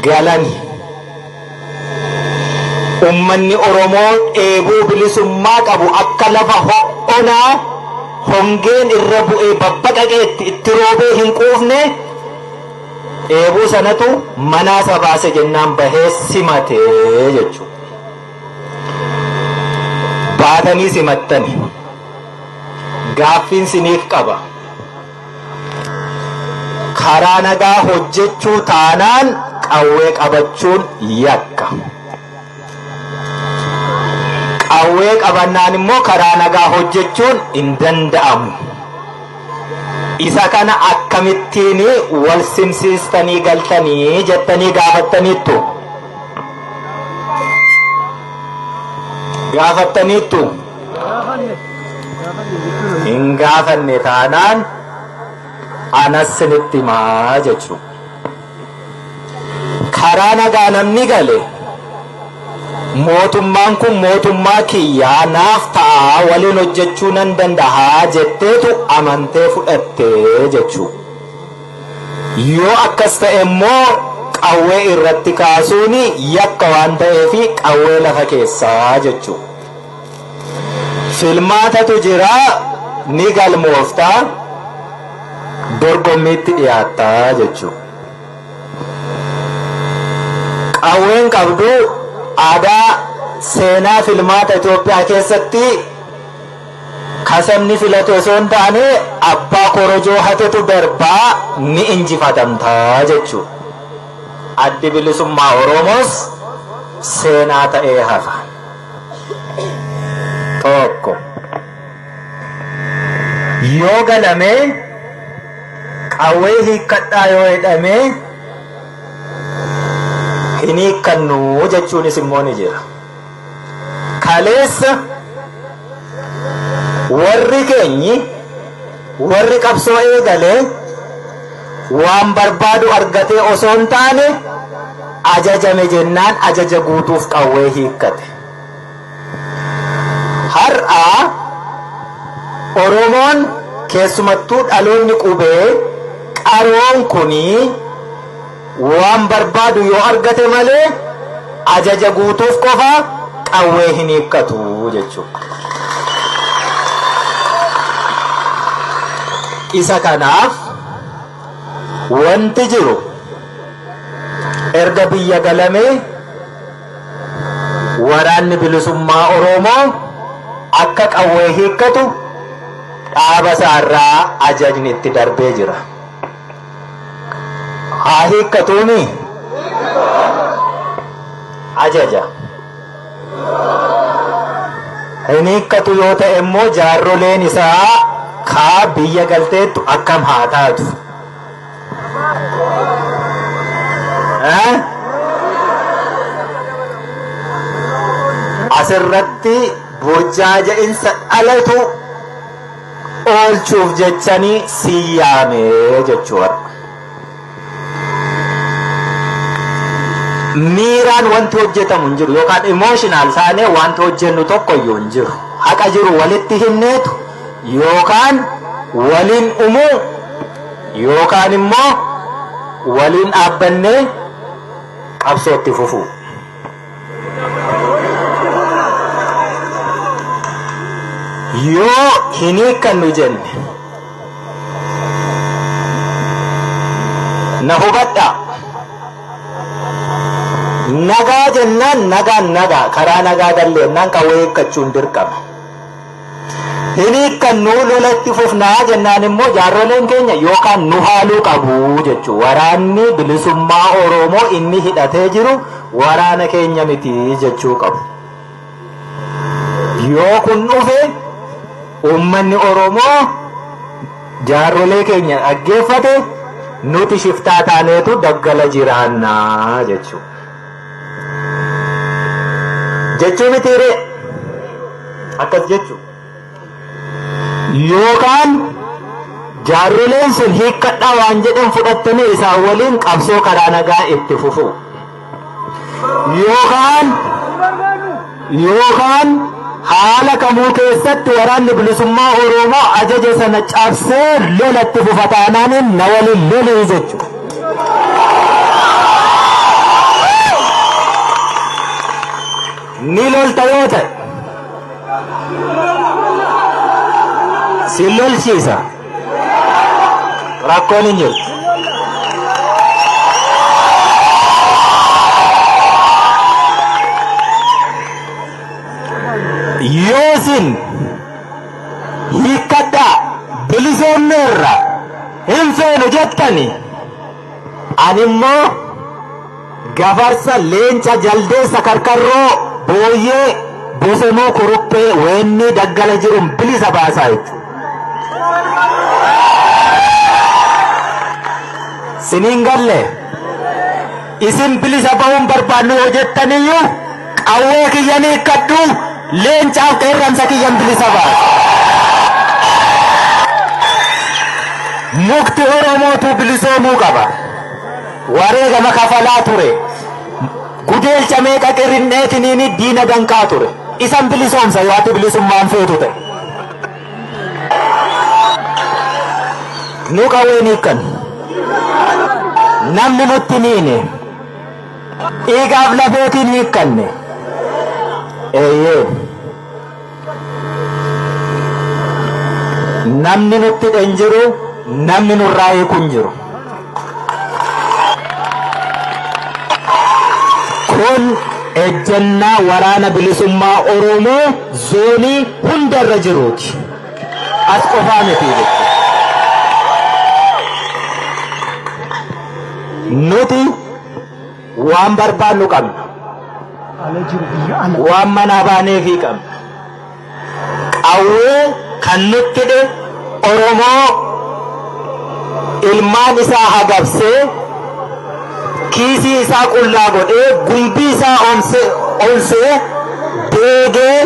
galani. Ummanni Oromoo eeboo bilisummaa qabu akka lafa ho'onaa hongeen irra bu'ee babbaqaqee itti roobee hin quufne eeboo sanatu manaa sabaase jennaan bahee simatee jechuudha. Baatanii simattani. Gaaffiin siniif qaba. Karaa nagaa hojjechuu taanaan qawwee qabachuun yakka. Qawwee qabannaan immoo karaa nagaa hojjechuun hin danda'amu. Isa kana akkamittiin wal simsiistanii galtanii jettanii gaafattaniittu. Gaafattaniittu. Hin gaafanne taanaan anas sinitti himaa jechuudha. Karaa nagaa namni gale. Mootummaan kun mootummaa kiyyaa naaf ta'a waliin hojjechuu nan danda'a jetteetu amantee fudhattee jechuudha. Yoo akkas ta'e immoo qawwee irratti kaasuun yakka waan ta'eef qawwee lafa keessaa jechuudha. Filmaatatu jira ni galmooftaa dorgommiitti dhiyaattaa jechuudha. Qawween qabdu aadaa seenaa filmaata Itoophiyaa keessatti kasabni filatu osoo hin taane abbaa korojoo hatetu darbaa ni injifatamtaa jechuudha. Addi bilisummaa Oromoos seenaa ta'ee hafa. Tokko yoo galamee qawwee hiikkadhaa yoo jedhamee hin hiikkannu jechuunis immoo ni jira. Kaleessa warri keenyi warri qabsoo eegalee waan barbaadu argatee osoo hin taane ajajame jennaan ajaja guutuuf qawwee hiikkate. Har'a Oromoon keessumattuu dhaloonni qubee qaroon kunii waan barbaadu yoo argate malee ajaja guutuuf qofa qawwee hin hiikkatu jechuudha. Isa kanaaf wanti jiru erga biyya galamee waraanni bilisummaa Oromoo akka qawwee hiikkatu dhaaba isaarraa ajajni itti darbee jira. Haa hiikkatuuni ajaja. Hin hiikkatu yoo ta'e immoo jaarroleen isaa kaa biyya galteettu akkam haa taatu. Asirratti burjaaja'insa dhalatu oolchuuf jechanii siyyaamee jechuudha. Miiraan wanti hojjetamu hin jiru yookaan emotional taanee wanti hojjennu tokko iyyuu hin jiru. Haqa jiru walitti hinneetu yookaan waliin umuu yookaan immoo waliin dhaabbannee qabsootti fufuu. Yoo hin hiikkannu jenne na hubadhaa. Nagaa jennaan nagaa karaa nagaa galleennaan qawwee hiikkachuun dirqama. Hin hiikkannu lolatti fufnaa jennaan immoo jaarroleen keenya yookaan nu haaluu qabu jechuudha. Waraanni bilisummaa Oromoo inni hidhatee jiru waraana keenya miti jechuu qabu. Yoo kun dhufe ummanni Oromoo jaarrolee keenya dhaggeeffate nuti shiftaa taaneetu daggala jiraannaa jechuudha. Jechuu mitiire akkas jechuu yookaan jaarroleen sun hiikkadhaa waan jedhan fudhattanii isaan waliin qabsoo karaa nagaa itti fufuu yookaan haala kamuu keessatti waraanni bilisummaa Oromoo ajaja sana cabsee lolatti fufataanaan na waliin lolii jechuudha. ni lolta yoo ta'e si lolchiisa, rakkoon hin jirtu. Yoosin hiikkadhaa bilisoomneerra hin feenu jettani, ani immoo gafarsa leenca jaldeessa karkarroo booyyee bosonuu kuruphee weenni daggala jiruun bilisa baasaa jechuudha. Siniin galle isin bilisa ba'uun barbaannu yoo jettaniyyuu qawwee kiyyan hiikkadhu, leencaaf qeerransa kiyyan bilisa baasa. Mukti Oromootu bilisoomuu qaba. Wareegama kafalaa ture. Gudeelcha meeqa qirrinneetiniini diina danqaa ture. Isan bilisoomsa yoo ati bilisummaan feetu ta'e. Nu qawween hiikkan. Namni nutti niine. Dhiigaaf lafeetiin hiikkanne. Eeyyee. Namni nutti dhen jiru, namni nurraa hiiku hin jiru. Kun ejjennaa waraana bilisummaa Oromoo zoonii hundarra jiruuti. As qofaa miti jechuudha. Nuti waan barbaannu qabna. Waan manaa baaneefii qabna. Qawwee kan nutti dhe Oromoo ilmaan isaa hagabsee kiisii isaa qullaa godhee gumbii isaa onsee deegee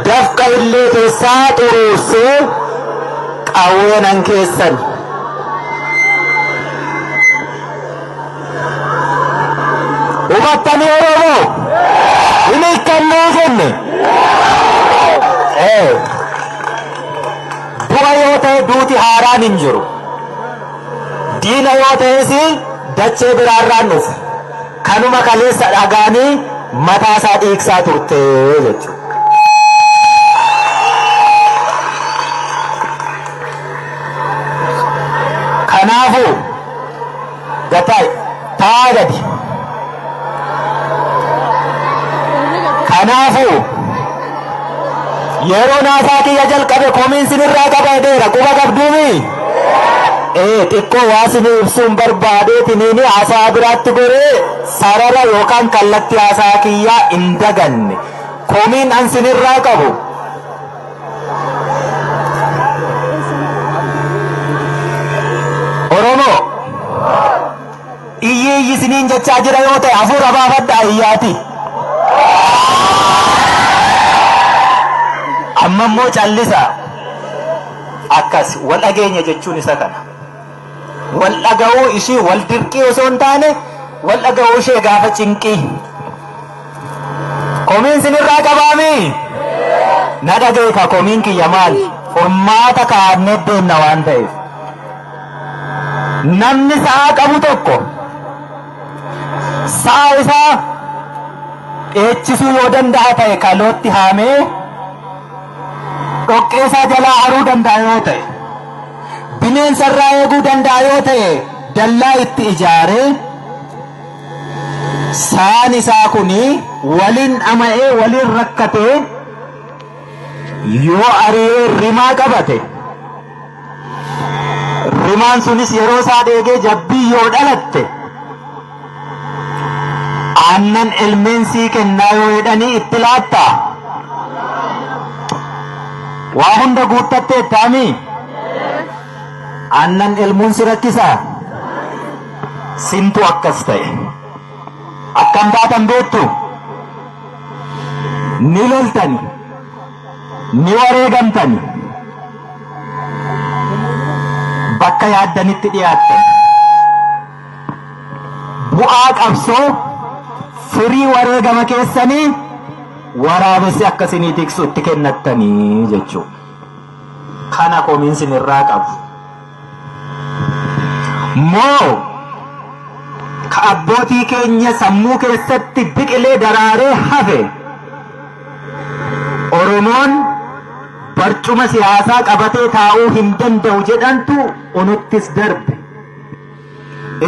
dafqa illee keessaa xuruursee qawweenan keessan. Hubattanii Oromoo hin hiikkannee jenne. Du'a yoo ta'e duuti haaraan hin jiru. Diina yoo ta'es dachee biraarraan dhufu. Kanuma kaleessa dhagaanii mataa isaa dhiigsaa turte jechuudha. Kanaafuu gataa taa gadi. Kanaafuu yeroo naasaa kiyya jalqabe komiin sinirraa qabateera quba qabduumi. Xiqqoo waa sinii ibsuun barbaadeetiniini haasaa biraatti goree sarara yookaan kallattii haasaa kiyyaa hin daganne. Komiin an sinirraa qabu Oromoo iyyi siniin jechaa jira yoo ta'e hafuura baafadhaa iyyaati. Amma immoo callisa akkas wal dhageenya jechuun isa kana. Wal dhaga'uu ishii wal dirqii osoo hin taane wal dhaga'uu ishee gaafa cinqii. Komiin sinirraa qabaami. Na dhaga'eeka komiin kiyya maali? Furmaata kaa'annee deemna waan ta'eef. Namni sa'a qabu tokko sa'a isaa dheechisuu yoo danda'a ta'e kalootti haamee dhoqqee isaa jalaa haruu danda'a yoo ta'e, bineensa irraa eeguu danda'a yoo ta'e, dallaa itti ijaaree saan isaa kuni waliin dhama'ee waliin rakkatee yoo ari'ee rimaa qabate, rimaan sunis yeroo isaa dheegee jabbii yoo dhalatte aannan ilmeen sii kennaa yoo jedhanii itti laattaa. Waa hunda guuttattee taami. Aannan ilmuun si rakkisaa. Sintu akkas ta'e. Akkam taatan beektu. Ni loltani. Ni wareegamtani. Bakka yaaddanitti dhiyaattan. Bu'aa qabsoo firii wareegama keessanii waraabessi akkasinii tiksu itti kennattanii jechuudha. Kana komiin sinirraa qabu. Moo ka abbootii keenya sammuu keessatti biqilee daraaree hafe Oromoon barcuma siyaasaa qabatee taa'uu hin danda'u jedhantu unuttis darbe.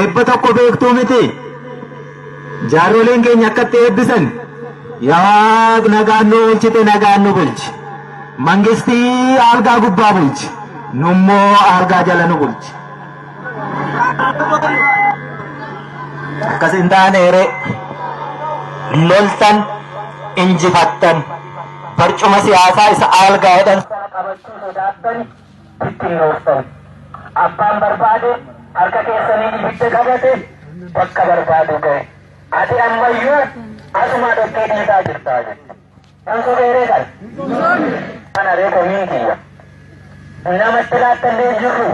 Eebba tokko beektuu miti jaarroleen keenya akkatti eebbisan yaa nagaan nu bulchite nagaan nu bulchi, mangistii algaa gubbaa bulchi, nummoo algaa jala nu bulchi. Akkas hin taaneere loltan injifattan barcuma siyaasaa isa algaa jedhan qabachuu sodaattan ittiin rooftan. Abbaan barbaade harka keessanii ibidda qabate bakka barbaadu ga'e. Ati ammayyuu asuma dhoqqee dhiisaa jirtaa jechuudha. Kan sobeeree kan? Kana reefa miinkiyya. Namatti laattallee jirru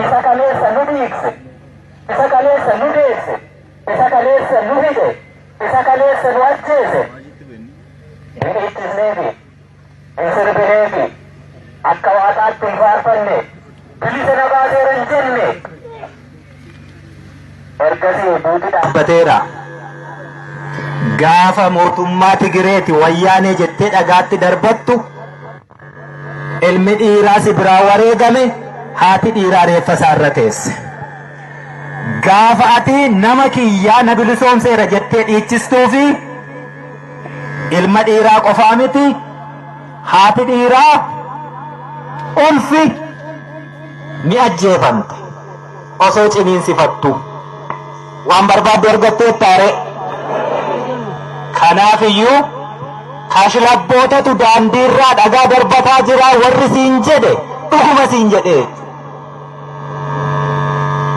isa kaleessa nu dhiigse, isa kaleessa nu deesse, isa kaleessa nu hidhe, isa kaleessa nu ajjeese. Hin ittisneefi, hin sirbineefi, akka waaqaatti hin faarfanne, bilisa na baaseera hin jenne. Ergasii buuti dhaabbateera. Gaafa mootummaa Tigireeti wayyaanee jettee dhagaatti darbattu ilmi dhiiraa si biraa wareegame haati dhiiraa reeffa isaarra teesse. Gaafa ati nama kiyyaa na bilisoomseera jettee dhiichistuu fi ilma dhiiraa qofaa miti haati dhiiraa ulfi ni ajjeefamte osoo ciniinsifattu. Waan barbaadde argattee taare. Kanaaf iyyuu kashlabbootatu daandiirraa dhagaa darbataa jira warri siin jedhe dhuguma siin jedhe.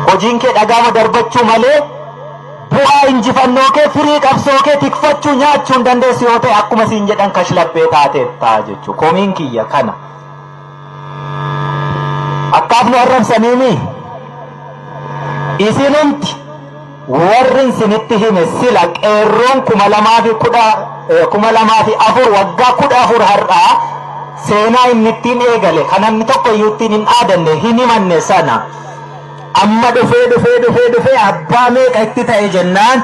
Hojiin kee dhagaama darbachuu malee bu'aa injifannoo kee firii qabsoo kee tikfachuu nyaachuu hin dandeessu yoo ta'e akkuma siin jedhan kashlabbee taateettaa jechuudha. Komiin kiyya kana. Akkaaf nu arrabsaniimi isinumti warrin sinitti hime sila qeerroon 2004 waggaa 14 har'aa seenaa inni ittiin eegale kan namni tokko iyyuu ittiin hin aadanne hin himanne sana amma dhufee abbaa meeqa itti ta'e jennaan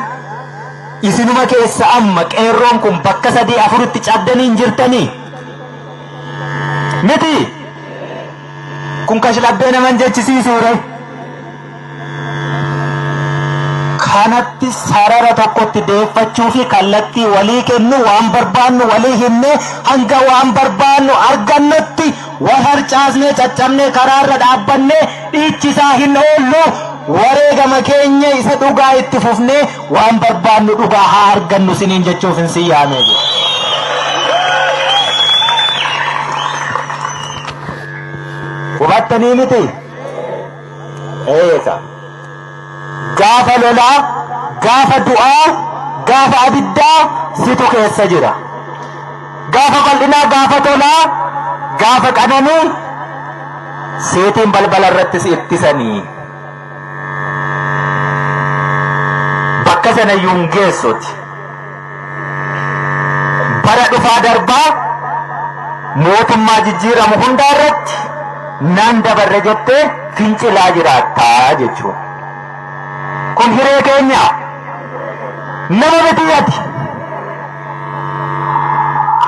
isinuma keessa amma qeerroon kun bakka 3-4tti caddanii hin jirtanii miti kun kashlabbee naman jechisiisuure. Kanatti sarara tokkotti deeffachuu fi kallattii walii kennu waan barbaannu walii himne hanga waan barbaannu argannutti wal harcaasnee caccabnee karaarra dhaabbanne dhiichisaa hin oollu wareegama keenya isa dhugaa itti fufnee waan barbaannu dhugaa haa argannu siniin jechuuf hin siyyaamee jiru. Hubattanii miti? Eessa? Gaafa lolaa, gaafa du'aa, gaafa abiddaa situ keessa jira. Gaafa bal'inaa, gaafa tolaa, gaafa qananii seetiin balbala irratti si ittisanii. Bakka sana iyyuu hin geessuti. Bara dhufaa darbaa mootummaa jijjiiramu hundaa irratti nan dabarre jettee fincilaa jiraattaa jechuudha. Kun hiree keenya nama mitiyyati.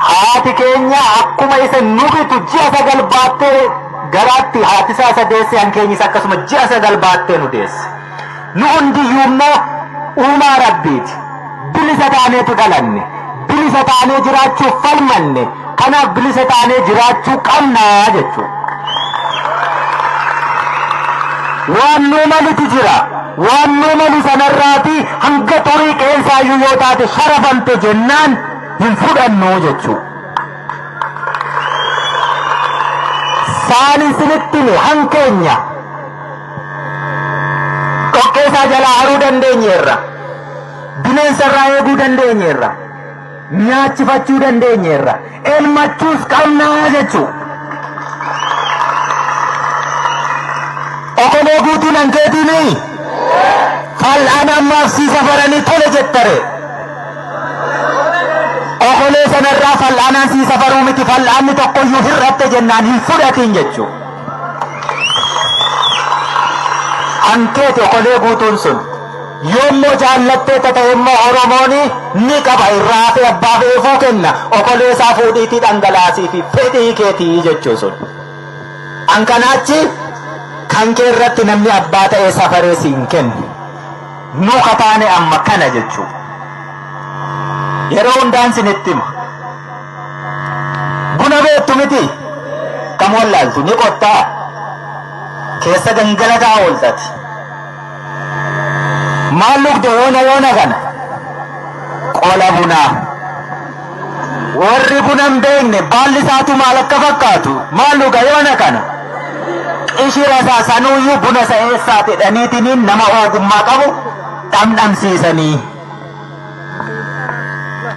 Haati keenya akkuma isa nu bitu ji'a 9 baattee garaatti haati isaa sadeesse hankeenyis akkasuma ji'a 9 baattee nu deesse. Nu hundiyyuu immoo uumaa rabbiiti. Bilisa taaneetu dhalanne. Bilisa taanee jiraachuuf falmanne. Kanaaf bilisa taanee jiraachuu qabnaa jechuudha. Waan nu malitu jira. Waan nu mali sanarraati hanga xurii qeensaayyuu yoo taate sharafamte jennaan hin fudhannu jechuudha. Saani sinittime hankeenya dhoqqeesaa jalaa haruu dandeenyeerra, bineensarraa eeguu dandeenyeerra, nyaachifachuu dandeenyeerra, elmachuus qabnaa jechuudha. Okolee guutuun hankeetiini fal'aan ammaaf sii safaranii tole jettare. Okolee sanarraa fal'aanaan sii safaruu miti fal'aanni tokkoyyuu hir'atte jennaan hin fudhatiin jechuudha. Hankeeti okolee guutuun sun yoommoo jaallattee ta'e immoo Oromooni ni qaba irraa fi abbaa beekuu kenna okoleessaa fuudhiitii dhangalaasii fi fedhii keetii jechuu sun. An kanaachi kan kee irratti namni abbaa ta'ee safaree siin kennu nu kataane amma kana jechuu. Yeroo hundaan sinitti hima. Buna beektu miti kam wallaaltu ni qottaa keessa gangalataa ooltati. Maal lugde yoona kana qola bunaa warri buna hin beekne baalli isaatu maal akka fakkaatu maal luga yoona kana qishira isaa sanuuyyuu buna isa eessaati jedhaniitiin nama ogummaa qabu dhamdhamsiisanii.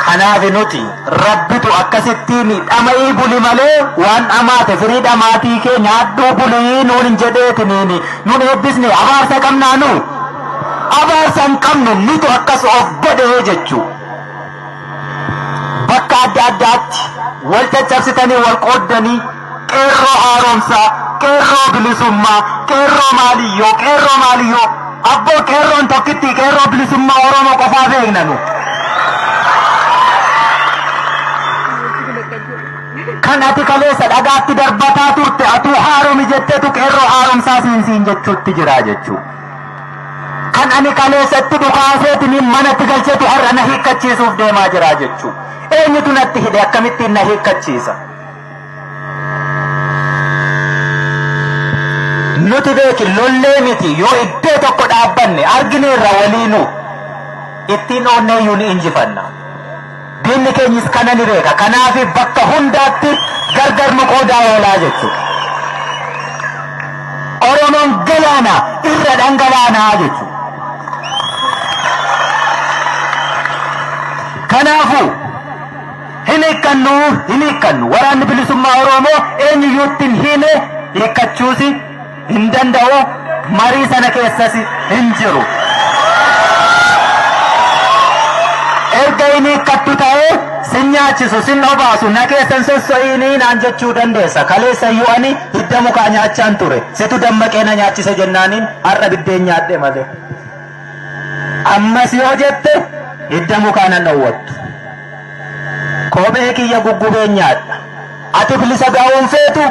Kanaaf nuti rabbitu akkasittiin dhama'ii buli malee waan dhamaate firii dhamaatii kee nyaadhuu bulii nuun hin jedheetiniin nuun eebbisne abaarsa qabnaa nu abaarsa hin qabnu nutu akkas of godhee jechuu. Bakka adda addaatti wal caccabsitanii wal qooddanii qeerroo haaromsaa qeerroo bilisummaa qeerroo maaliyyoo abboo qeerroon tokkitti qeerroo bilisummaa Oromoo qofaa beeknanu. Kan ati kaleessa dhagaatti darbataa turte atuu haaromi jetteetu qeerroo haaromsaa siin jechuutti jira jechuu. Kan ani kaleessatti dhukaaseetiin manatti galcheetu har'a na hiikkachiisuuf deemaa jira jechuu. Eenyutu natti hidhe akkamittiin na hiikkachiisa? Nuti beeki lollee miti yoo iddoo tokko dhaabbanne argineerra waliinuu ittiin oonneeyyuu ni injifanna. Diinni keenyis kana ni beeka. Kanaaf bakka hundaatti gargar nu qoodaa oolaa jechuudha. Oromoon galaana irra dhangalaanaa jechuudha. Kanaafuu hin hiikkannu waraanni bilisummaa Oromoo eenyuyyuutti hin hiine hiikkachuus hin danda'u marii sana keessas hin jiru. Erga inni hiikkattu ta'ee sin nyaachisu sin obaasu na keessan sosso'iinii naan jechuu dandeessa. Kaleessa iyyuu ani hidda mukaa nyaachaan ture situ dammaqee na nyaachise jennaaniin har'a biddeen nyaadhe malee. Ammas yoo jette hidda mukaa nan dhowwattu. Kophee kiyya guggubee nyaadha. Ati bilisa ga'uun feetu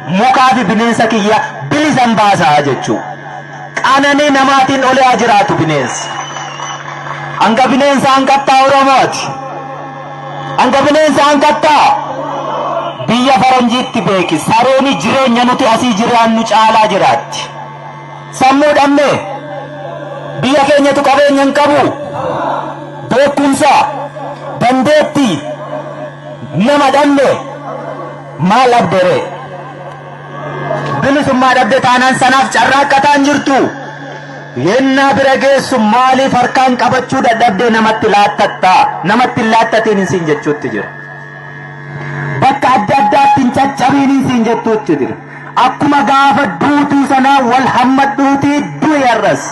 mukaa fi bineensa kiyya bilisan baasaa jechuu. Qananii namaatiin olee haa jiraatu bineensi. Hanga bineensa hanqattaa Oromooti. Hanga bineensa hanqattaa biyya faranjiitti beeki. Sarooni jireenya nuti asii jiraannu caalaa jiraatti. Sammuu dhabnee biyya keenyatu qabeenya hin qabu. Beekumsa dandeettii nama dhabnee maal dhabdere? Bilisummaa dhabde taanaan sanaaf carraaqqataan jirtu. Yennaa bira geessu maaliif harkaan qabachuu dadhabdee namatti laattattaa? Namatti laattatiin siin jechuutti jira. Bakka adda addaatti hin caccabiin siin jechuutti jira. Akkuma gaafa duutuu sanaa wal hammadhuutii du'i arras.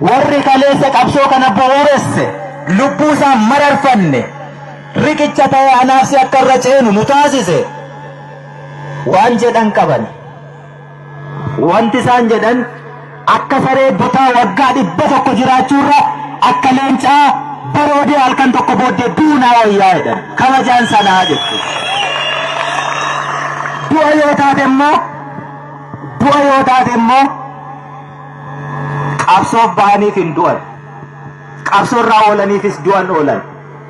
Warri kaleessa qabsoo kana bu'uuresse lubbuu isaa mararfanne riqicha ta'ee anaafsi akka irra ceenu nu taasise waan jedhan qaban. Wanti isaan jedhan akka saree butaa waggaa 100 jiraachuurra akka leencaa baroodee halkan tokko booddee duunaa wayyaa jedhan kabajaan sanaa jechuudha. Du'a yoo taate immoo qabsoof bahaniif hin du'an. Qabsoorraa oolaniifis du'an oolan.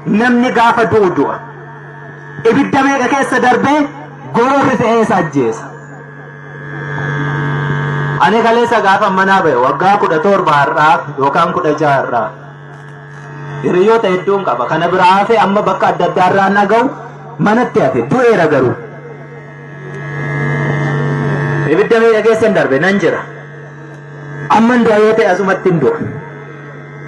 Namni gaafa du'a. Ibidda meeqa keessa darbee gororri fe'ee isa ajjeesa. Ani kaleessa gaafa manaa ba'e waggaa 17 har'aa yookaan 16 har'aa. Hiriyoota hedduun qaba. Kana biraa hafe amma bakka adda addaarraa naga'u manatti hafe du'eera garuu. Ibidda meeqa keessa hin darbe nan jira. Amman du'a yoo ta'e asumatti hin du'a.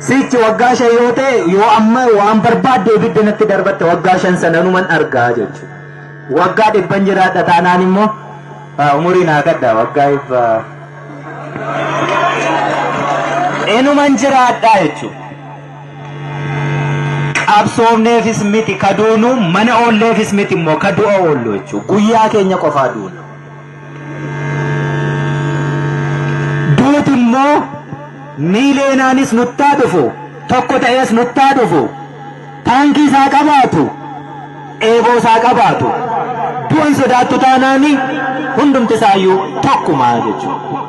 Sichi waggaa 5 yoo ta'e yoo amma waan barbaadde ibidda natti darbatte waggaa 5 sananuman argaa jechuudha. Waggaa 100 jiraadha taanaan immoo umurii naa gadda waggaa enuman jiraadha jechuudha. Qabsoofneefis miti kaduunu mana oolleefis miti immoo kadu'a oollu jechuudha. Guyyaa keenya qofaa duuna. Duuti immoo miileenaanis nuttaa dhufu tokko ta'es nuttaa dhufu taankii isaa qabaatu eeboo isaa qabaatu du'an sodaattu taanaani hundumti isaayyuu tokkumaa jechuudha.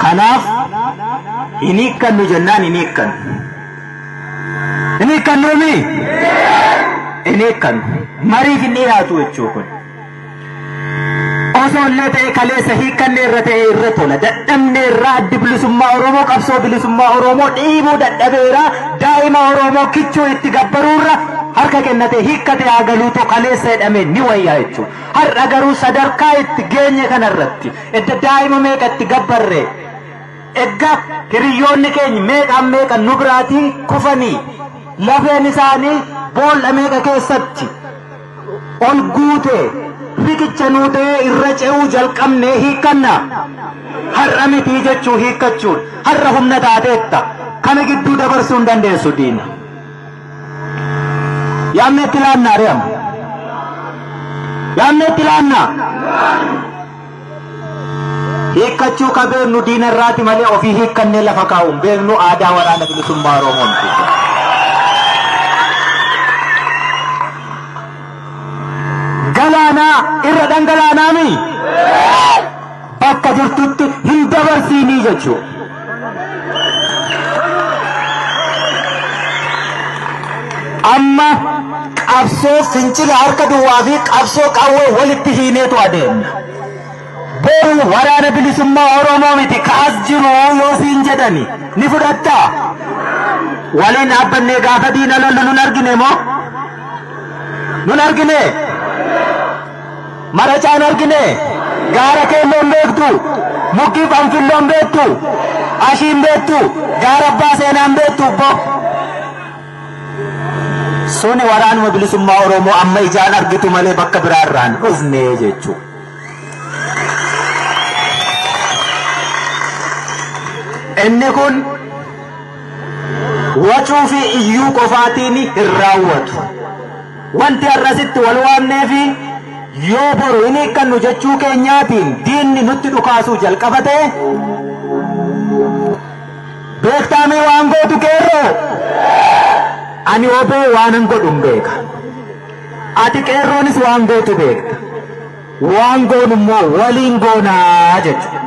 Kanaaf hin hiikkannu jennaan hin hiikkannu. Hin hiikkannuumi? Hin hiikkannu. Mariif hin dhiyaatu jechuu kun. Osoo illee ta'e kaleessa hiikkanne irra ta'e irra tola. Dadhabne irraa addi bilisummaa Oromoo qabsoo bilisummaa Oromoo dhiibuu dadhabeera daa'ima Oromoo kichuu itti gabbaruurra harka kennate hiikkate hagaluutu kaleessa jedhame ni wayyaa jechuudha. Har'a garuu sadarkaa itti geenye kanarratti edda daa'ima meeqa itti gabbarre egga hiriyoonni keenya meeqaan meeqa nu biraatii kufanii lafeen isaanii boolla meeqa keessatti ol guute riqicha nuu ta'ee irra ce'uu jalqabnee hiikkanna. Har'a mitii jechuu hiikkachuun har'a humna taateetta kana gidduu dabarsuu hin dandeessu diina. Yaamne itti laannaa re'amu. Yaamne itti laannaa. Hiikkachuu ka beeknu diina irraati malee ofii hiikkannee lafa kaa'uun beeknu aadaa waraana bilisummaa Oromooti. Galaanaa irra dhangalaanaami bakka jirtutti hin dabarsiinii jechuudha. Amma qabsoo fincila harka duwwaa fi qabsoo qawwee walitti hiineetu adeemna. Boru waraana bilisummaa Oromoo miti kaas jiru yoo siin jedhani ni fudhattaa? Waliin dhaabbannee gaafa diina lollu nun argine moo? Nun argine? Maracaan argine? Gaara keelloon beektu? Mukkii fanfilloon beektu? Ashiin beektu? Gaara abbaa seenaan beektu bo? Suni waraanuma bilisummaa Oromoo amma ijaan argitu malee bakka biraarraan dhufne jechuudha. Inni kun wacuu fi iyyuu qofaatiin hin raawwatu. Wanti har'asitti wal waamnee fi yoo boru hin hiikkannu jechuu keenyaatiin diinni nutti dhukaasuu jalqabate beektaamee waan gootu qeerroo ani obee waanan godhun beeka. Ati qeerroonis waan gootu beekta. Waan goonu immoo waliin goonaa jechuudha.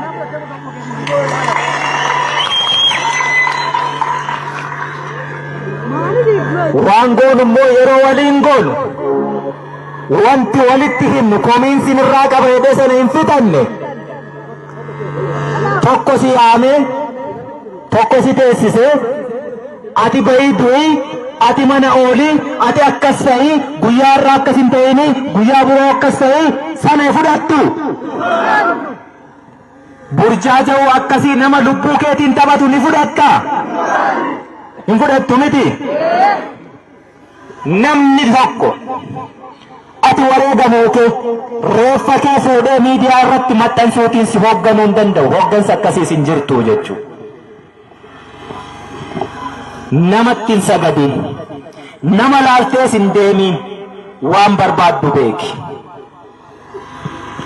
Waan goonu immoo yeroo waliin goonu wanti walitti himnu komiinsin irraa qaba jedhee sana hin fixanne tokko si yaamee tokko si teessisee ati bahii du'i ati mana oolii ati akkas ta'ii guyyaa irraa akkas hin ta'ini guyyaa biroo akkas ta'ii sana fudhattu. Burjaaja'uu akkasii nama lubbuu keetiin taphatu ni fudhatta? Hin fudhattu miti? Namni tokko ati wareegamuu kee reeffa kee fuudhee miidiyaa irratti maxxansuutiin si hoogganuu hin danda'u. Hooggansa akkasiis hin jirtu jechuudha. Namatti hin sagadin, nama laaltees hin deemiin, waan barbaaddu beeki.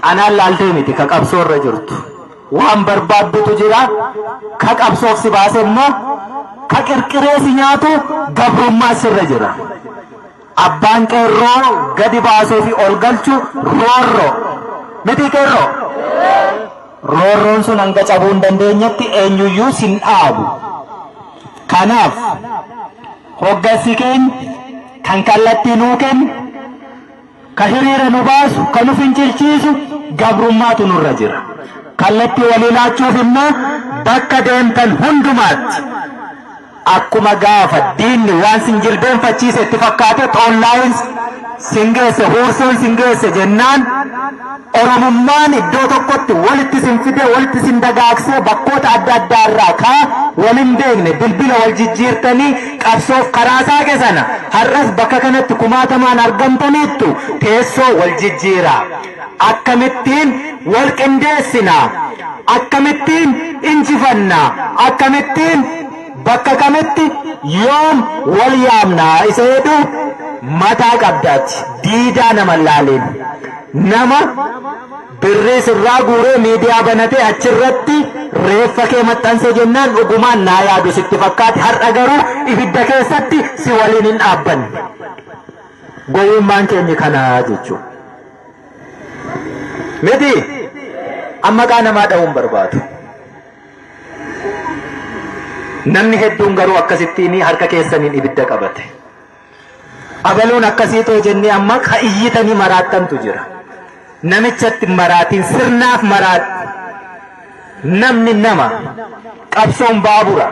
Anaan laaltee miti ka qabsoo irra jirtu. Waan barbaaddutu jira ka qabsoof si baase immoo ka qirqiree si nyaatu gabrummaa sirra jira. Abbaan qeerroo gadi baasuu fi ol galchu roorro miti qeerroo. Roorroon sun hanga cabuu hin dandeenyetti eenyuyyuu sin dhaabu. Kanaaf hoggansi keenya kan kallattii nuu kennu ka hiriira nu baasu kan nu fincilchiisu gabrummaatu nurra jira. Kallattii walii laachuuf immoo bakka deemtan hundumaatti akkuma gaafa diinni waan sin jilbeenfachiise itti fakkaate online singeesse huursuun singeesse jennaan Oromummaan iddoo tokkotti walitti sin fide walitti sin dagaagsee bakkoota adda addaa irraa kaa waliin beekne bilbila wal jijjiirtanii qabsoof karaa saaqe sana har'as bakka kanatti kumaatamaan argamtaniittu teessoo wal jijjiiraa. Akkamittiin wal qindeessinaa? Akkamittiin injifannaa? Akkamittiin bakka kamitti yoom wal yaamnaa isa jedhu mataa qabdaati. Diidaa nama laaleen nama birrii sirraa guuree miidiyaa banatee achirratti reeffa kee maxxanse jennaan dhugumaan naa yaadu sitti fakkaate har'a garuu ibidda keessatti si waliin hin dhaabbanne. Gowwummaan keenya kanaa jechuudha. Miti amma qaa namaa dha'uun barbaadu. Namni hedduun garuu akkasittiin harka keessaniin ibidda qabate. Abaluun akkasiitoo jennee amma ka iyyitanii maraattantu jira. Namichatti maraatiin sirnaaf maraatti. Namni nama qabsoon baabura.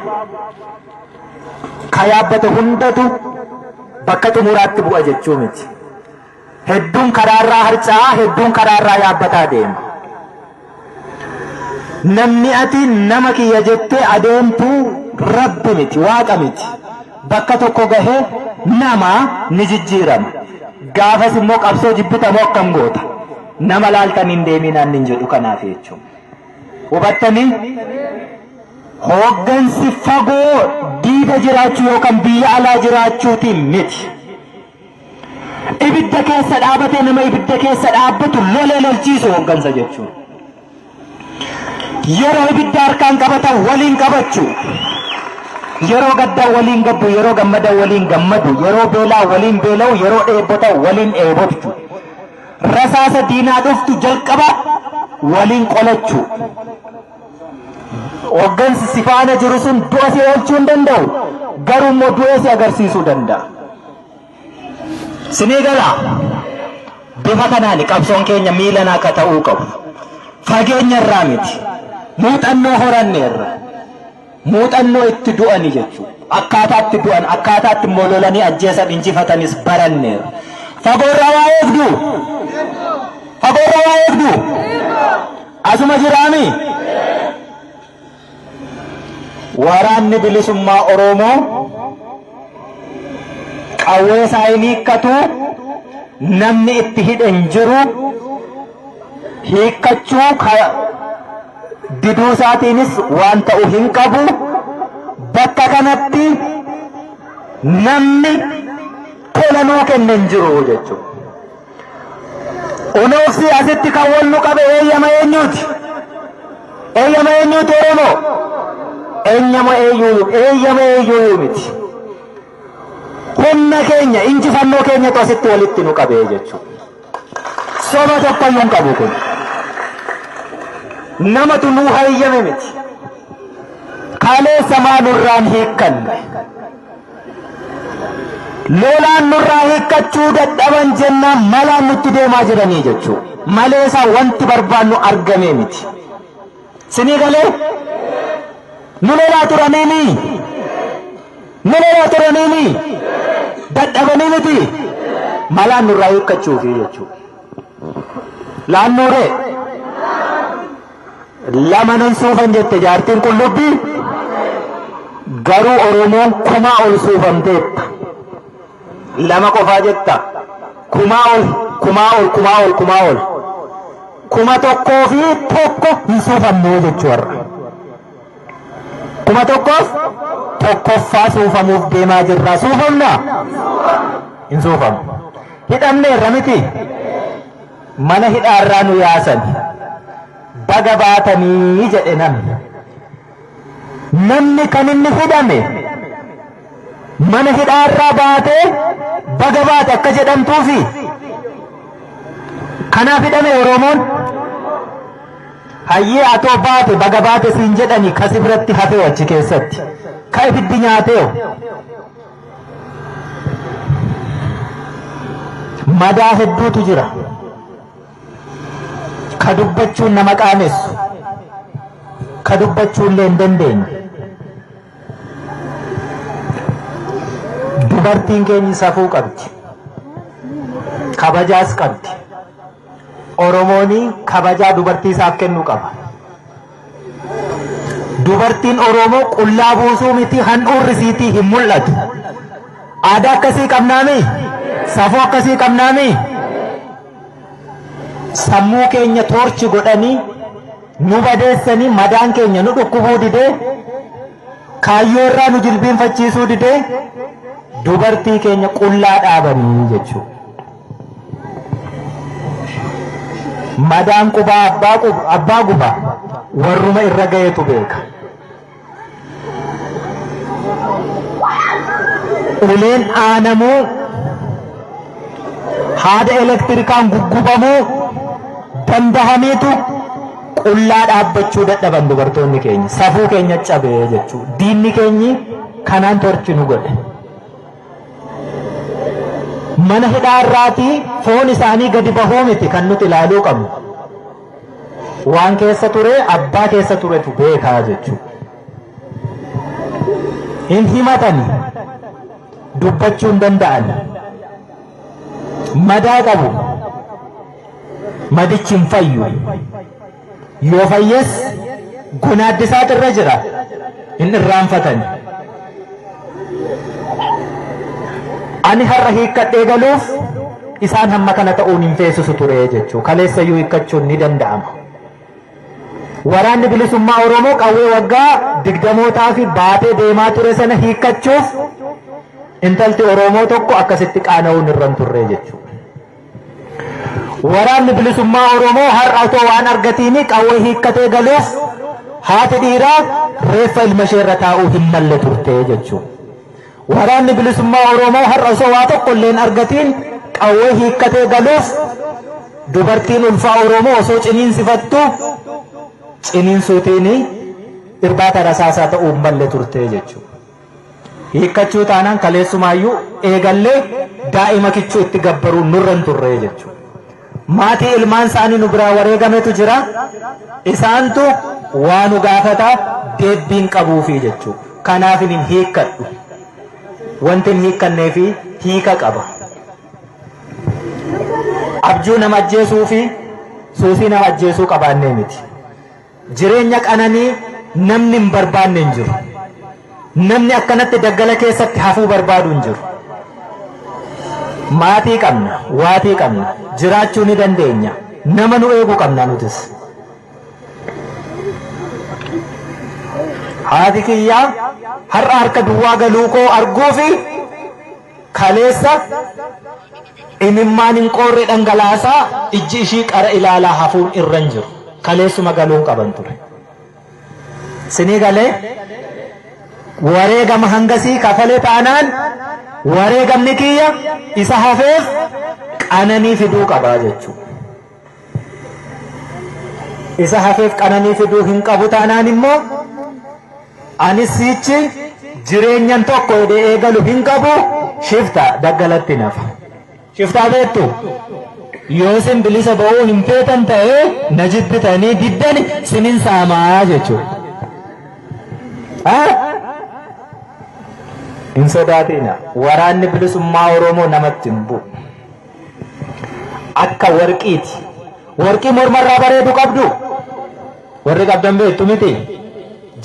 Ka yaabbate hundatu bakka xumuraatti bu'a jechuu miti. Hedduun karaarraa harca'aa, hedduun karaarraa yaabbataa deema. Namni ati nama kiyya jettee adeemtuu Rabbi miti, Waaqa miti. Bakka tokko gahee nama ni jijjiirama. Gaafas immoo qabsoo jibbitamoo akkam goota. Nama laaltanii hin deeminaan hin jedhu kanaaf jechuudha. Hubattanii? Hooggansi fagoo diida jiraachuu yookaan biyya alaa jiraachuutiin miti. Ibidda keessa dhaabatee nama ibidda keessa dhaabbatu lolee lolchiisu hooggansa jechuudha. Yeroo ibidda harkaan qabatan waliin qabachuu. Yeroo gaddaa waliin gaddu, yeroo gammadaa waliin gammadu, yeroo beelaa waliin beela'u, yeroo dheebotaa waliin dheebotu. Rasaasa diinaa dhuftu jalqaba waliin qolachuu. Hooggansi si faana jiru sun du'a si oolchuu hin danda'u, garuu immoo du'ee si agarsiisuu danda'a. Sinii galaa bifa kanaan qabsoon keenya miilan akka ta'uu qabu. Fageenya irraa miti. Muuxannoo horanneerra. Muuxannoo itti du'ani jechuudha. Akkaataa itti du'an, akkaataa itti mololanii ajjeesan injifatanis baranneerra. Fagoorraa waa eegdu. Fagoorraa waa eegdu. Asuma jiraami. Waraanni bilisummaa Oromoo qawwee isaa hin hiikkatu, namni itti hidhan jiru, hiikkachuu diduu isaatiinis waan ta'u hin qabu. Bakka kanatti namni tolanuu kenne hin jiru jechuudha. Unoofsi asitti kan wal nu qabe eeyyama eenyuuti? Eeyyama eenyuuti Oromoo? Eeyyama eenyuu miti. Humna keenya, injifannoo keenyatu asitti walitti nu qabee jechuudha. Soba tokkoyyuu hin qabu kun. Namatu nuu hayyame miti. Kaleessa maa nurraan hiikkanne. Lolaan nurraa hiikkachuu dadhaban jennaan malaan nutti deemaa jiranii jechuudha. Malee isaa wanti barbaannu argamee miti. Sinii galee? Nu lolaa turaniini. Dadhabanii miti. Malaan nurraa hiikkachuufi jechuudha. Laannuuree. Lama nan suufan jette jaartiin qullubbii. Garuu Oromoon kumaa ol suufamteetta. Lama qofaa jetta. Kumaa ol. Kuma tokkoo fi tokko hin suufamnee jechuudha. Kuma tokkoof tokkoffaa suufamuuf deemaa jirra. Suufamnaa? Hin suufamu. Hidhamneerra miti. Mana hidhaarraa nu yaasan. Baga baatanii jedhe namni. Namni kan inni hidhame mana hidhaarraa baatee baga baate akka jedhamtuufi. Kanaaf hidhame Oromoon. Hayyee atoo baate baga baate siin jedhanii kasi biratti hafee achi keessatti. Ka ibiddi nyaatee. Madaa hedduutu jira. Ka dubbachuun nama qaanessu. Ka dubbachuullee hin dandeenye. Dubartiin keenya safuu qabdi. Kabajaas qabdi. Oromooni kabajaa dubartii isaaf kennu qaba. Dubartiin Oromoo qullaa buusuu miti, handhuurri siitii hin mul'atu. Aadaa akkasii qabnaami? Safuu akkasii qabnaami? Sammuu keenya toorchi godhanii nu badeessanii madaan keenya nu dhukkubuu didee kaayyoo irraa nu jilbiinfachiisuu didee dubartii keenya qullaa dhaabanii jechuudha. madaan qubaa abbaa gubaa warruma irra gaheetu beeka. Uleen aanamuu haada elektirikaan guggubamuu dandahamiitu qullaa dhaabbachuu dadhaban dubartoonni keenya. Safuu keenya cabee jechuudha. Diinni keenyi kanaan torchi nu godhe. Mana hidhaa irraatii foon isaanii gadi bahuu miti kan nuti ilaaluu qabnu. Waan keessa ture abbaa keessa turetu beekaa jechuudha. Hin himatani dubbachuu hin danda'an. Madaa qabu. Madichi hin fayyu. Yoo fayyes gonaaddisaatu irra jira. Hin irraanfatani. Ani har'a hiikkadhee galuuf isaan hamma kana ta'uun hin feesisu ture jechuudha. Kaleessayyuu hiikkachuun ni danda'ama. Waraanni bilisummaa Oromoo qawwee waggaa 20 fi baatee deemaa ture sana hiikkachuuf intalti Oromoo tokko akkasitti qaana'uun irra hin turre jechuudha. Waraanni bilisummaa Oromoo har'a otoo waan argatiini qawwee hiikkatee galuuf haati dhiiraa reeffa ilma ishee irra taa'uu hin malle turte jechuudha. Waraanni bilisummaa Oromoo har'a osoo waa tokko illee hin argatiin qawwee hiikkatee galuuf dubartiin ulfaa Oromoo osoo ciniinsifattu ciniinsuutiin irbaata rasaasaa ta'uu hin malle turte jechuudha. Hiikkachuu taanaan kaleessumaayyuu eegallee daa'ima kichuu itti gabbaruun nurra hin turre jechuudha. Maatii ilmaan isaanii nu biraa wareegametu jira. Isaantu waa nu gaafata deebbiin qabuufi jechuudha. Kanaaf hin hiikkadhu. Wanti hin hiikkannee fi hiika qaba. Abjuu nama ajjeesuu fi suusii nama ajjeesuu qabaannee miti. Jireenya qananii namni hin barbaanne hin jiru. Namni akkanatti daggala keessatti hafuu barbaadu hin jiru. Maatii qabna, waatii qabna, jiraachuu ni dandeenya. Nama nu eeguu qabna nutis. Haati kiyyaa har'a harka duwwaa galuu koo arguu fi kaleessa imimmaan hin qoorre dhangalaasaa ijji ishii qara ilaalaa hafuun irra hin jiru. Kaleessuma galuun qaban ture. Sinii galee wareegama hangasii kafalee taanaan wareegamni kiyya isa hafeef qananii fiduu qabaa jechuudha. Isa hafeef qananii fiduu hin qabu taanaan immoo anis sichi jireenyan tokko eegalu hin qabu shifta daggalatti nafa. Shiftaa beektu yoo isin bilisa ba'uu hin feetan ta'ee na jibbitanii diddani sinin saamaa jechuudha. Hin sodaatina. Waraanni bilisummaa Oromoo namatti hin bu'u. Akka warqiiti. Warqii mormarraa bareedu qabdu. Warri qabdan beektu miti.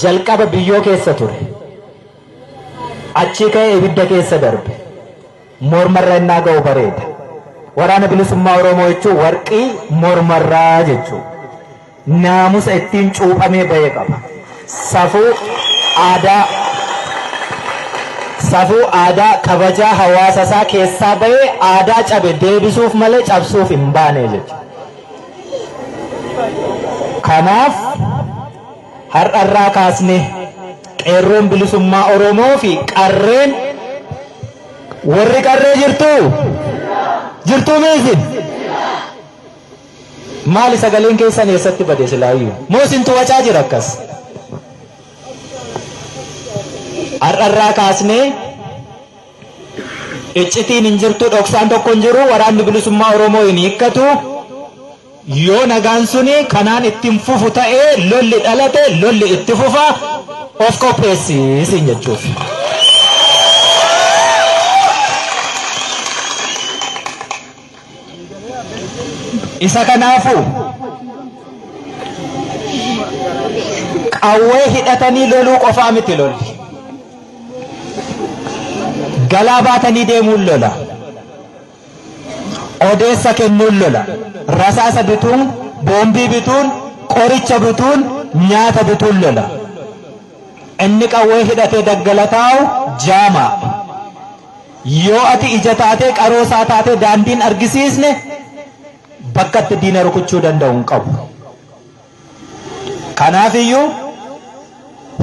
Jalqaba biyyoo keessa ture. Achi ka'ee ibidda keessa darbe. Mormarra innaa ga'u bareeda. Waraana bilisummaa Oromoo jechuun warqii mormarraa jechuudha. Naamusa ittiin cuuphamee bahee qaba. Safuu aadaa kabajaa hawaasa isaa keessaa bahee aadaa cabe deebisuuf malee cabsuuf hin baane jechuudha. Kanaaf har'arraa kaasne qeerroon bilisummaa Oromoo fi qarreen warri qarree jirtuu miisin maali sagaleen keessan eessatti bade silaayyuu moo sintu wacaa jira akkas. Har'arraa kaasnee iccitiin hin jirtu dhoksaan tokko hin jiru. Waraanni bilisummaa Oromoo hin hiikkatu. Yoo nagaan suni kanaan ittiin fufu ta'ee lolli dhalate lolli itti fufa of qopheessiisin jechuuf. Isa kanaafu qawwee hidhatanii loluu qofaa miti lolli. Galaa baatanii deemuun lola. Odeessa kennuun lola. Rasaasa bituun, boombii bituun, qoricha bituun, nyaata bituun lola. Inni qawwee hidhatee daggala taa'u jaama. Yoo ati ija taatee qaroosaa taatee daandiin argisiisne bakka itti diina rukuchuu danda'u hin qabu. Kanaafiyyuu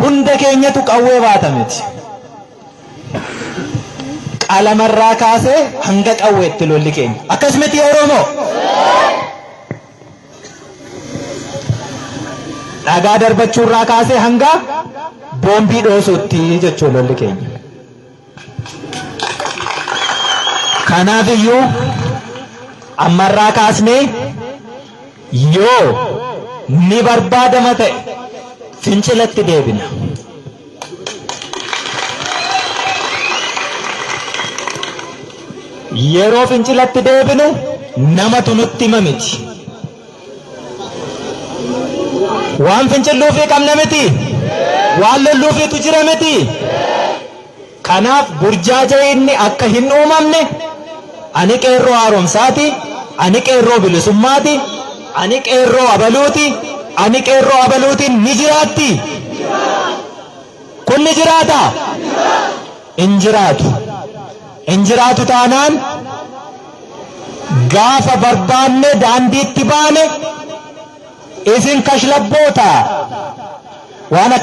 hunda keenyatu qawwee baata miti. Qalamarraa kaasee hanga qawweetti lolli keenya. Akkasumatti Oromoo dhagaa darbachuurraa kaasee hanga boombii dhoosuutti jechuun lolli keenya. Kanaafiyyuu ammarraa kaasnee yoo ni barbaadama ta'e fincilatti deebina. Yeroo fincilatti deebinu namatu nutti hima miti. Waan fincilluufii qabna miti. Waan lolluufiitu jira miti. Kanaaf burjaaja inni akka hin uumamne ani qeerroo haaromsaati, ani qeerroo bilisummaati, ani qeerroo abaluuti, ani qeerroo abaluutiin ni jiraatti. Kun ni jiraata? Hin jiraatu. Hin jiraatu taanaan gaafa barbaanne daandiitti baane isin kashlabboota waan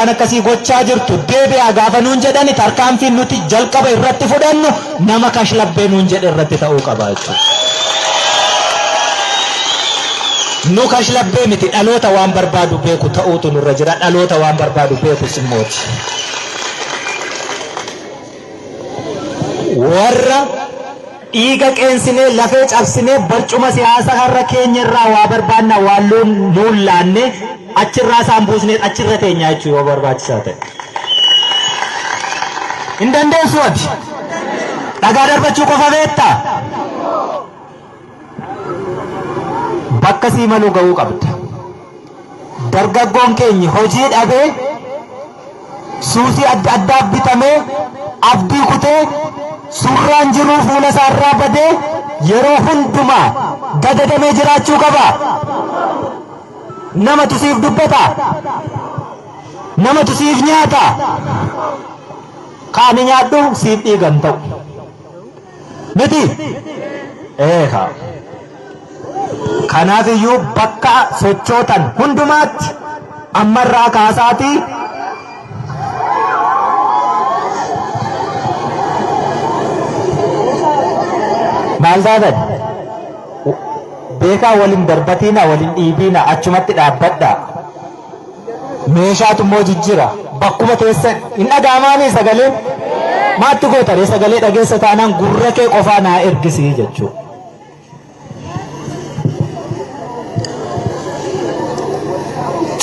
akkasii gochaa jirtu deebi'aa gaafa nuun jedhani tarkaanfiin nuti jalqaba irratti fudhannu nama kashlabbee nuun jedhe irratti ta'uu qaba jechuudha. Nu kashlabbee miti dhaloota waan barbaadu beeku ta'uutu nurra jira. Dhaloota waan barbaadu beeku simmooti. Warra dhiiga qeensinee lafee cabsinee barcuma siyaasaa har'a keenya irraa waa barbaanna waan nuun laanne achirraa isaan buusnee achirra teenya jechuudha yoo barbaachisaa ta'e. Hin dandeessu ati. Dhagaa darbachuu qofa beektaa? Bakka sii maluu ga'uu qabda. Dargaggoon keenya hojii dhabee suusii adda addaa bitamee abdii kutee surraan jiruu fuula isaarraa badee yeroo hundumaa gadadamee jiraachuu qaba. Namatu siif dubbata. Namatu siif nyaata. Kaani nyaadhu siif dhiigan ta'u. Miti? Eeha. Kanaafiyyuu bakka sochootan hundumaatti ammarraa kaasaatii maal taatan? Beekaa waliin darbatiina waliin dhiibiina achumatti dhaabbadha. Meeshaatu immoo jijjira. Bakkuma teessan hin dhaga'amaanii sagaleen maatti gootaree sagalee dhageessa taanaan gurra kee qofaa naa ergisii jechuudha.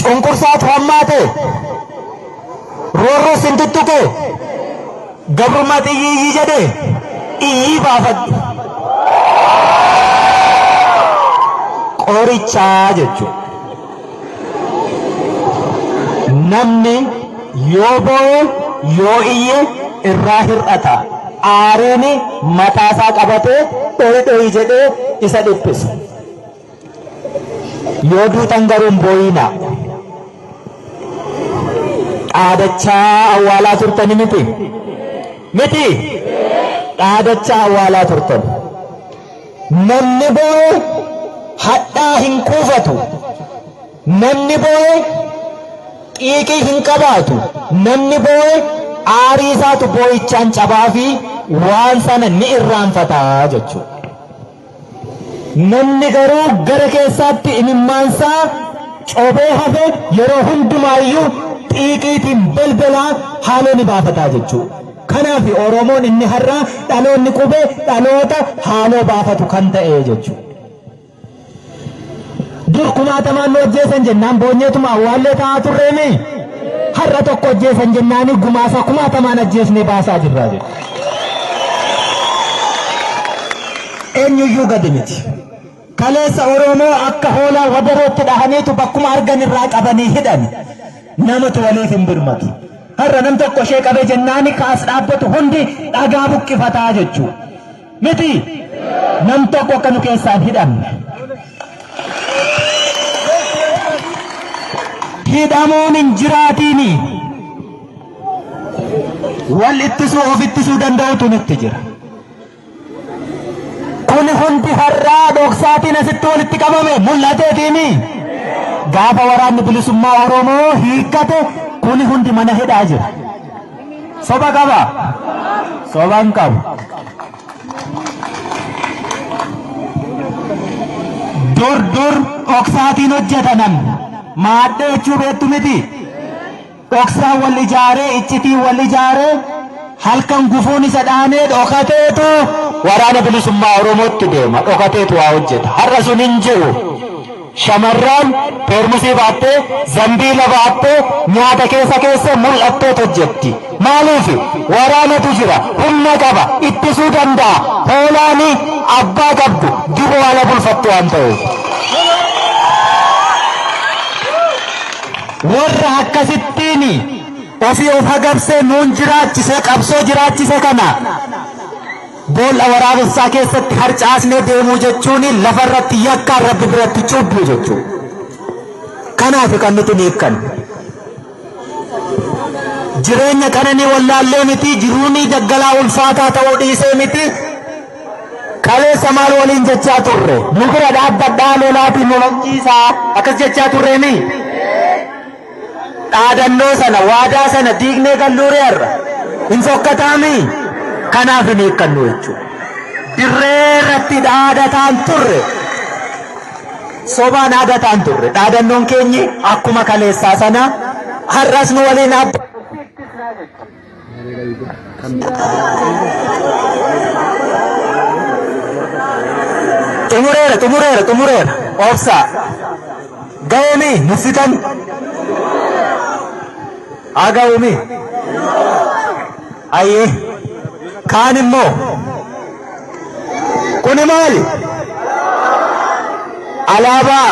Cunqursaatu hammaate roorroo sintittuke gabrummaa xiyyiyyii jedhe iyyii baafadhu. Qorichaa jechuudha. Namni yoo boo'e yoo iyye irraa hir'ata. Aariin mataasaa qabatee dho'i dho'i jedhee isa dhiphisa. Yoo duutan garuu hin boo'ina. Dhaadachaa awwaalaa turtani miti? Miti? Dhaadachaa awwaalaa turtan. Namni boo'e hadhaa hin kuufatu. Namni boo'e xiiqii hin qabaatu. Namni boo'e aarii isaatu boo'ichaan cabaa fi waan sana ni irraanfataa jechuudha. Namni garuu gara keessaatti imimmaansaa cobee hafe yeroo hundumaayyuu xiiqiitiin balbalaa haaloo ni baafataa jechuudha. Kanaaf Oromoon inni har'aa dhaloonni qubee dhaloota haaloo baafatu kan ta'e jechuudha. Dur kumaatamaan nu ajjeesan jennaan boonyeetuma awwaallee ta'aa turreemi. Har'a tokko ajjeesan jennaani gumaasa kumaatamaan ajjeesnee baasaa jirraa jechuudha. Eenyuyyuu gadi miti. Kaleessa Oromoo akka hoolaa wadarootti dhahaniitu bakkuma argan irraa qabanii hidhan. Namatu waliif hin birmatu. Har'a nam tokko ishee qabee jennaani kaas dhaabbatu hundi dhagaa buqqifataa jechuudha. Miti nam tokko akka nu keessaan hidhamne. Hidhamuun hin jiraatiini. Wal ittisuu of ittisuu danda'utu nutti jira. kuni hundi har'aa dhoksaatiin asitti walitti qabame mul'ateetiini. Gaafa waraanni bilisummaa Oromoo hiikkate kuni hundi mana hidhaa jira. Soba qaba? Soban qabu. Dur dhoksaatiin hojjetanan maadhee jechuu beektu miti. Dhoksaan wal ijaaree iccitiin wal ijaaree halkan gufuun isa dhaanee dhokateetu waraana bilisummaa Oromootti deema. Dhokateetu waa hojjeta. Har'a sun hin jiru. Shamarran peermusii baattee zambiila baattee nyaata keessa mul'atteet hojjetti. Maaliif waraanatu jira, humna qaba, ittisuu danda'a. Hoolaani abbaa qabdu duba waana bulfattu waan ta'eef. Warra akkasittiin ofii of hagabsee nuun jiraachise qabsoo jiraachise kana boolla waraabessaa keessatti harcaasnee deemuu jechuun lafarratti yakkaan rabbi biratti cubbuu jechuudha. Kanaaf kan nuti hiikkan. Jireenya kananii wallaallee miti, jiruunii daggalaa ulfaataa ta'uu dhiisee miti. Kaleessa maal waliin jechaa turre? Nu bira dhaabbadhaa lolaatiin nu lolchiisaa akkas jechaa turreemi. Dhaadannoo sana waadaa sana diignee galluuree har'a hin fokkataami. Kanaaf hin hiikkannu jechuudha. Dirree irratti dhaadataan turre. Sobaan dhaadataan turre. Dhaadannoon keenyi akkuma kaleessaa sana har'as nu waliin abba. Xumureera. Obsaa. Ga'eemi nuffitan. Aga'uumi. Ayyee. Kaan immoo kuni maali? Alaabaa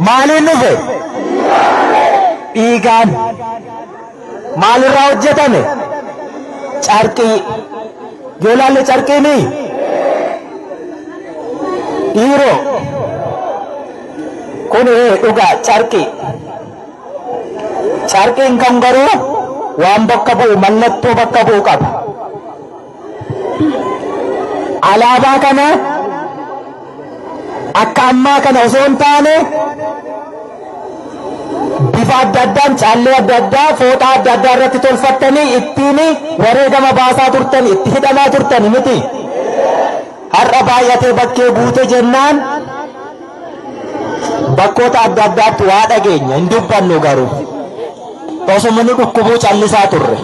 maaliin dhufe? Dhiigaan. Maalirraa hojjetame? Carqii. Yoo laalle carqiini? Dhiiroo. Kuni dhugaa carqii. Carqiin kan garuu waan bakka bu'u mallattoo bakka bu'u qaba. Alaabaa kana akka ammaa kana osoo hin taane bifa adda addaan caallee adda addaa fooxaa adda addaa irratti tolfattanii ittiin wareegama baasaa turtan, itti hidhamaa turtan miti. Har'a baay'atee bakkee buute jennaan bakkoota adda addaatti waa dhageenya hin dubbannu garuu osuma ni dhukkubuu callisaa turre.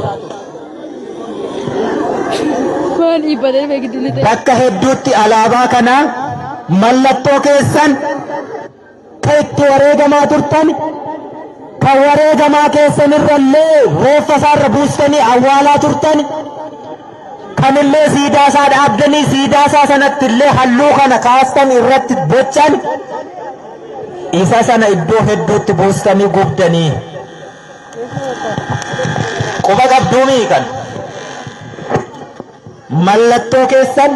Bakka hedduutti alaabaa kana mallattoo keessan kan itti wareegamaa turtan, kan wareegamaa keessan irrallee reeffa isaarra buustanii awwaalaa turtan, kanillee siidaa isaa dhaabdanii siidaa isaa sanatti illee halluu kana kaastan irratti boccan isa sana iddoo hedduutti buustanii gubdanii. Quba qabduumii kan mallattoo keessan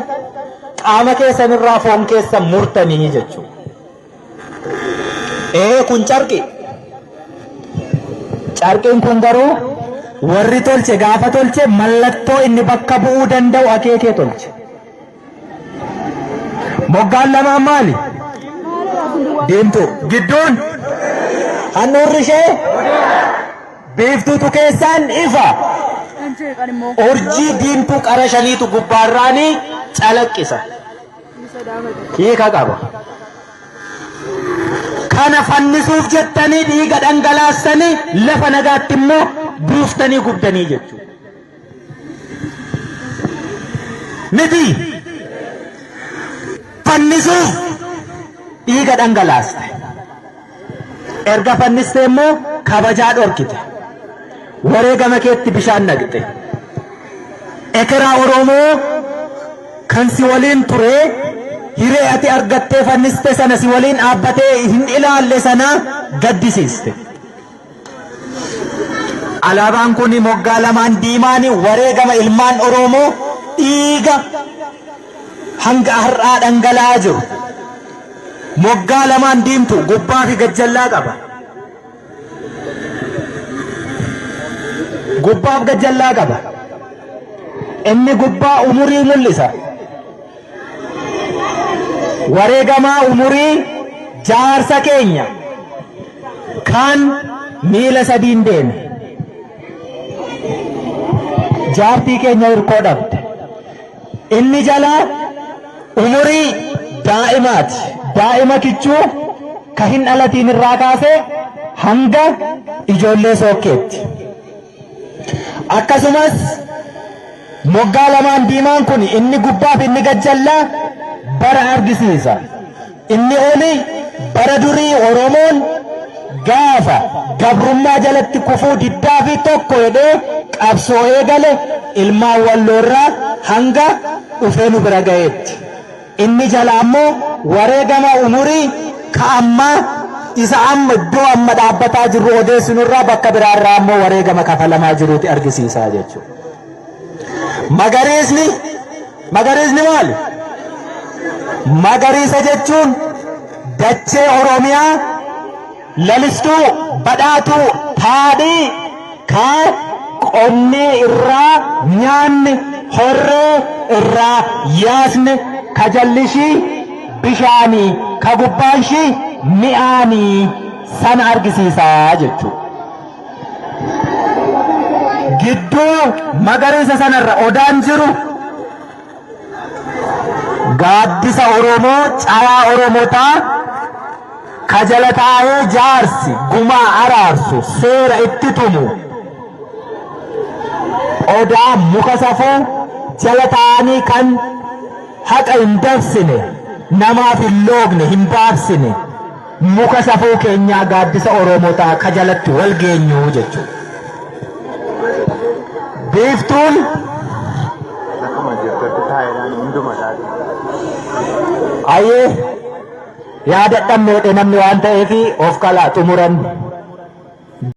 qaama keessan irraa foon keessan murtanii jechuudha. Kun carqi. Carqiin kun garuu warri tolche gaafa tolche mallattoo inni bakka bu'uu danda'u akeekee tolche. Moggaan lamaan maali? Diimtuu. Gidduun handhuurri ishee biiftuutu keessaan ifa. Urjii diimtuu qara shaniitu gubbaarraanii calaqqisa. Hiika qaba. Kana fannisuuf jettanii dhiiga dhangalaastanii lafa nagaatti immoo buuftanii gubdanii jechuudha. Miti fannisuuf dhiiga dhangalaaste. Erga fanniste immoo kabajaa dhorkite. Wareegama keetti bishaan naqxe. Ekeraa Oromoo kan si waliin ture hiree ati argattee fanniste sana si waliin dhaabbatee hin ilaalle sana gaddisiiste. Alaabaan kun moggaa lamaan diimaani wareegama ilmaan Oromoo dhiiga hanga har'aa dhangala'aa jiru. Moggaa lamaan diimtu gubbaa fi gajjallaa qaba. Gubbaaf gajjallaa qaba. Inni gubbaa umurii mul'isa. wareegamaa umurii jaarsa keenya kan miila sadiin deeme jaartii keenya hirkoo dhabde inni jala umurii daa'imaati daa'ima kichuu ka hin dhalatiin irraa kaasee hanga ijoollee sookkeetti akkasumas moggaa lamaan diimaan kun inni gubbaaf inni gajjallaa bara argisiisa inni oli bara durii Oromoon gaafa gabrummaa jalatti kufuu diddaa fi tokko jedhee qabsoo eegale ilmaan walloorraa hanga dhufee nu bira ga'eetti inni jala ammoo wareegama umurii ka ammaa isa amma iddoo amma dhaabbataa jirru odeessinurraa bakka biraarraa ammoo wareegama kafalamaa jiruuti argisiisaa jechuudha. Magariisni maali? Magariisa jechuun dachee Oromiyaa lalistuu badhaatuu haadhii ka qonni irraa nyaanni horree irraa yaasne ka jallishii bishaanii ka gubbaanshii mi'aanii sana argisiisaa jechuudha. Gidduu magariisa sanarra odaan jiru gaaddisa Oromoo cawaa Oromootaa ka jala taa'ee jaarsi gumaa araarsu seera itti tumu odaa muka safuu jala taa'anii kan haqa hin dabsine namaaf hin loogne hin baabsine muka safuu keenyaa gaaddisa Oromootaa ka jalatti wal geenyu jechuudha. Biiftuun ayyee yaadadhammeedhe namni waan ta'eefi of kalaa xumuran.